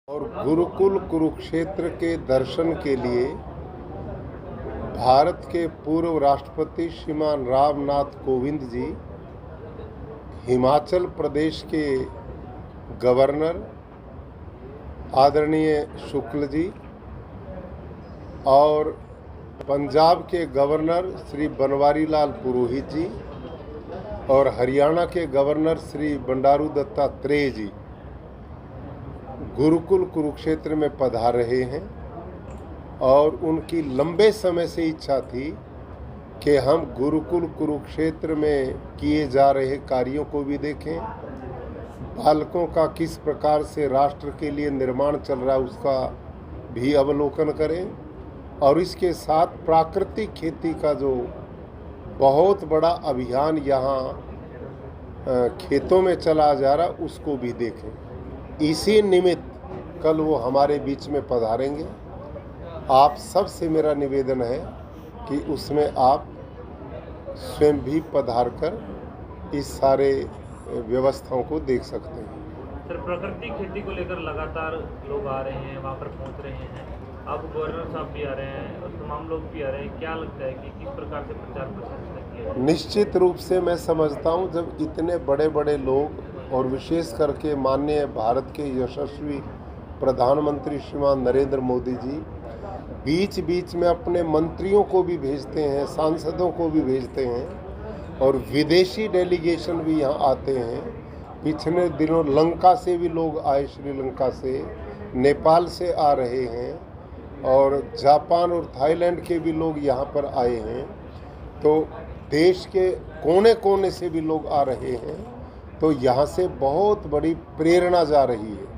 और गुरुकुल कुरुक्षेत्र के दर्शन के लिए भारत के पूर्व राष्ट्रपति श्रीमान रामनाथ कोविंद जी, हिमाचल प्रदेश के गवर्नर आदरणीय शुक्ल जी और पंजाब के गवर्नर श्री बनवारी लाल पुरोहित जी और हरियाणा के गवर्नर श्री बंडारू दत्तात्रेय जी गुरुकुल कुरुक्षेत्र में पधार रहे हैं और उनकी लंबे समय से इच्छा थी कि हम गुरुकुल कुरुक्षेत्र में किए जा रहे कार्यों को भी देखें, बालकों का किस प्रकार से राष्ट्र के लिए निर्माण चल रहा है उसका भी अवलोकन करें और इसके साथ प्राकृतिक खेती का जो बहुत बड़ा अभियान यहाँ खेतों में चला जा रहा उसको भी देखें। इसी निमित्त कल वो हमारे बीच में पधारेंगे। आप सबसे मेरा निवेदन है कि उसमें आप स्वयं भी पधार कर इस सारे व्यवस्थाओं को देख सकते हैं। सर, प्राकृतिक खेती को लेकर लगातार लोग आ रहे हैं, वहाँ पर पहुँच रहे हैं, अब गवर्नर साहब भी आ रहे हैं और तमाम लोग भी आ रहे हैं। क्या लगता है कि किस प्रकार से प्रचार प्रसार किया है? निश्चित रूप से मैं समझता हूँ जब इतने बड़े बड़े लोग और विशेष करके माननीय भारत के यशस्वी प्रधानमंत्री श्रीमान नरेंद्र मोदी जी बीच बीच में अपने मंत्रियों को भी भेजते हैं, सांसदों को भी भेजते हैं और विदेशी डेलीगेशन भी यहाँ आते हैं। पिछले दिनों लंका से भी लोग आए, श्रीलंका से, नेपाल से आ रहे हैं और जापान और थाईलैंड के भी लोग यहाँ पर आए हैं। तो देश के कोने कोने से भी लोग आ रहे हैं। तो यहाँ से बहुत बड़ी प्रेरणा जा रही है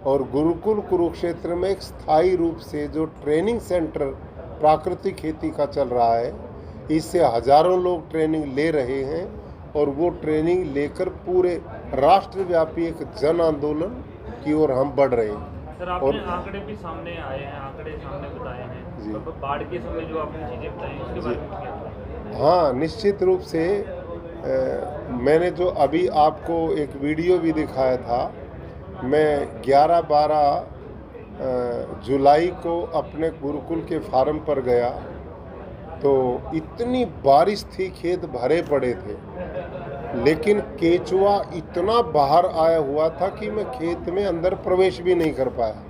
और गुरुकुल कुरुक्षेत्र में एक स्थायी रूप से जो ट्रेनिंग सेंटर प्राकृतिक खेती का चल रहा है, इससे हजारों लोग ट्रेनिंग ले रहे हैं और वो ट्रेनिंग लेकर पूरे राष्ट्रव्यापी एक जन आंदोलन की ओर हम बढ़ रहे हैं। सर, आपने आंकड़े भी सामने आए हैं, आंकड़े सामने बताए हैं तो बाढ़ के समय जो आपने चीज़ें बताई उसके बारे में क्या? हाँ, निश्चित रूप से मैंने जो अभी आपको एक वीडियो भी दिखाया था, मैं 11-12 जुलाई को अपने गुरुकुल के फार्म पर गया तो इतनी बारिश थी, खेत भरे पड़े थे, लेकिन केचुआ इतना बाहर आया हुआ था कि मैं खेत में अंदर प्रवेश भी नहीं कर पाया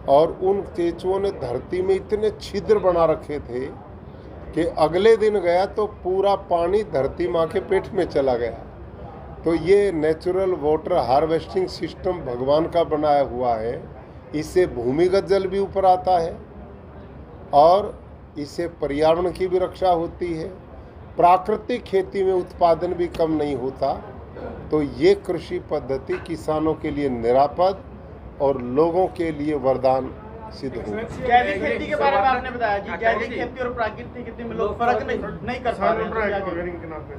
और उन केचुओं ने धरती में इतने छिद्र बना रखे थे कि अगले दिन गया तो पूरा पानी धरती माँ के पेट में चला गया। तो ये नेचुरल वाटर हार्वेस्टिंग सिस्टम भगवान का बनाया हुआ है। इससे भूमिगत जल भी ऊपर आता है और इससे पर्यावरण की भी रक्षा होती है। प्राकृतिक खेती में उत्पादन भी कम नहीं होता। तो ये कृषि पद्धति किसानों के लिए निरापद और लोगों के लिए वरदान सिद्ध हो। जैविक खेती के बारे में आपने बताया जी, जैविक खेती और प्राकृतिक खेती में लोग फर्क नहीं कर पा रहे।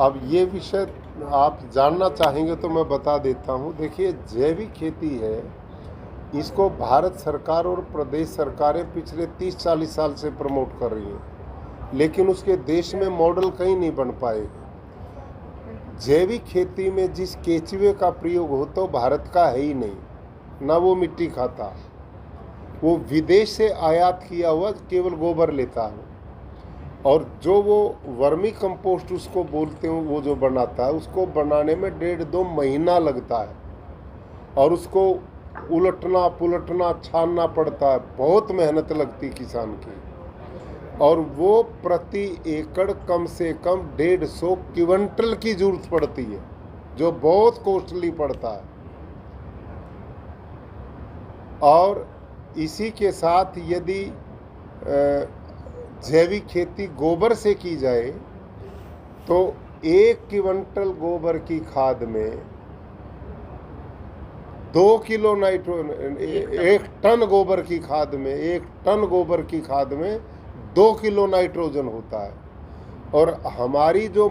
अब ये विषय आप जानना चाहेंगे तो मैं बता देता हूँ। देखिए, जैविक खेती है, इसको भारत सरकार और प्रदेश सरकारें पिछले 30-40 साल से प्रमोट कर रही हैं, लेकिन उसके देश में मॉडल कहीं नहीं बन पाए। जैविक खेती में जिस केचुए का प्रयोग हो तो भारत का है ही नहीं, ना वो मिट्टी खाता, वो विदेश से आयात किया हुआ केवल गोबर लेता है और जो वो वर्मी कंपोस्ट उसको बोलते हैं, वो जो बनाता है उसको बनाने में 1.5-2 महीना लगता है और उसको उलटना पुलटना छानना पड़ता है, बहुत मेहनत लगती किसान की और वो प्रति एकड़ कम से कम 150 क्विंटल की जरूरत पड़ती है, जो बहुत कॉस्टली पड़ता है। और इसी के साथ यदि जैविक खेती गोबर से की जाए तो 1 क्विंटल गोबर की खाद में 2 किलो नाइट्रोजन, 1 टन गोबर की खाद में 1 टन गोबर की खाद में 2 किलो नाइट्रोजन होता है। और हमारी जो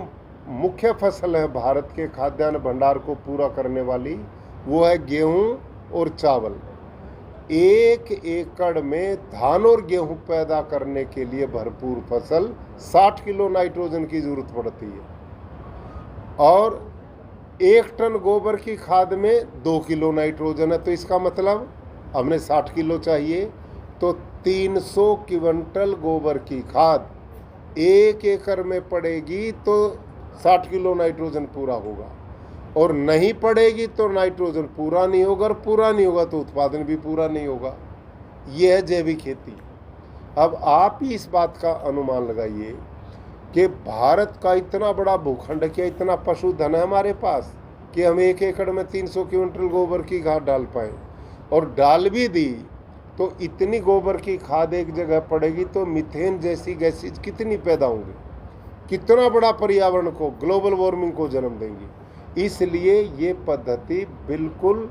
मुख्य फसल है भारत के खाद्यान्न भंडार को पूरा करने वाली, वो है गेहूं और चावल। 1 एकड़ में धान और गेहूं पैदा करने के लिए भरपूर फसल 60 किलो नाइट्रोजन की जरूरत पड़ती है और 1 टन गोबर की खाद में 2 किलो नाइट्रोजन है, तो इसका मतलब हमने 60 किलो चाहिए, तो 300 क्विंटल गोबर की खाद 1 एकड़ में पड़ेगी तो 60 किलो नाइट्रोजन पूरा होगा, और नहीं पड़ेगी तो नाइट्रोजन पूरा नहीं होगा, और पूरा नहीं होगा तो उत्पादन भी पूरा नहीं होगा। ये है जैविक खेती। अब आप ही इस बात का अनुमान लगाइए कि भारत का इतना बड़ा भूखंड, क्या इतना पशुधन है हमारे पास कि हम 1 एकड़ में 300 क्विंटल गोबर की खाद डाल पाए, और डाल भी दी तो इतनी गोबर की खाद एक जगह पड़ेगी तो मीथेन जैसी गैसेज कितनी पैदा होंगी, कितना बड़ा पर्यावरण को, ग्लोबल वार्मिंग को जन्म देंगी। इसलिए ये पद्धति बिल्कुल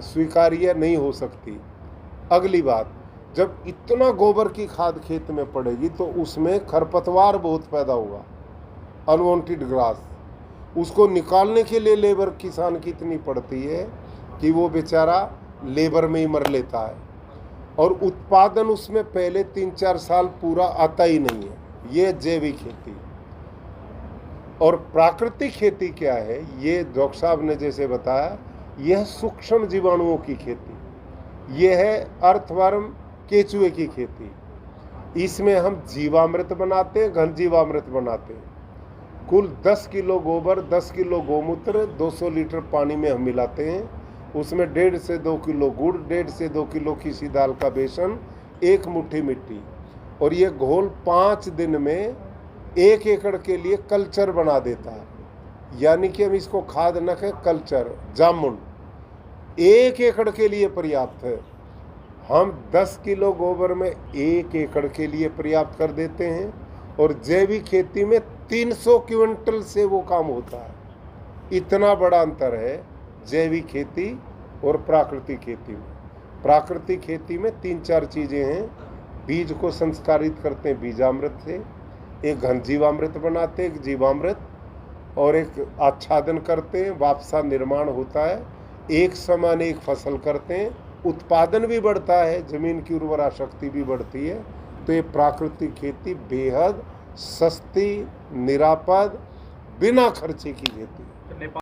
स्वीकार्य नहीं हो सकती। अगली बात, जब इतना गोबर की खाद खेत में पड़ेगी तो उसमें खरपतवार बहुत पैदा होगा, अनवांटेड ग्रास। उसको निकालने के लिए लेबर किसान की इतनी पड़ती है कि वो बेचारा लेबर में ही मर लेता है, और उत्पादन उसमें पहले 3-4 साल पूरा आता ही नहीं है। ये जैविक खेती। और प्राकृतिक खेती क्या है, ये डॉक्टर साहब ने जैसे बताया, यह सूक्ष्म जीवाणुओं की खेती, यह है अर्थवर्म केचुए की खेती। इसमें हम जीवामृत बनाते हैं, घन जीवामृत बनाते हैं। कुल 10 किलो गोबर, 10 किलो गोमूत्र 200 लीटर पानी में हम मिलाते हैं। उसमें 1.5 से 2 किलो गुड़, 1.5 से 2 किलो किसी दाल का बेसन, 1 मुट्ठी मिट्टी, और ये घोल 5 दिन में 1 एकड़ के लिए कल्चर बना देता है। यानी कि हम इसको खाद न कहें, कल्चर, जामुन 1 एकड़ के लिए पर्याप्त है। हम 10 किलो गोबर में 1 एकड़ के लिए पर्याप्त कर देते हैं, और जैविक खेती में 300 क्विंटल से वो काम होता है। इतना बड़ा अंतर है जैविक खेती और प्राकृतिक खेती में। प्राकृतिक खेती में 3-4 चीज़ें हैं। बीज को संस्कारित करते हैं बीजामृत से, एक घन जीवामृत बनाते हैं, एक जीवामृत, और एक आच्छादन करते हैं, वापसा निर्माण होता है, एक समान एक फसल करते हैं, उत्पादन भी बढ़ता है, ज़मीन की उर्वरा शक्ति भी बढ़ती है। तो ये प्राकृतिक खेती बेहद सस्ती, निरापद, बिना खर्चे की खेती है।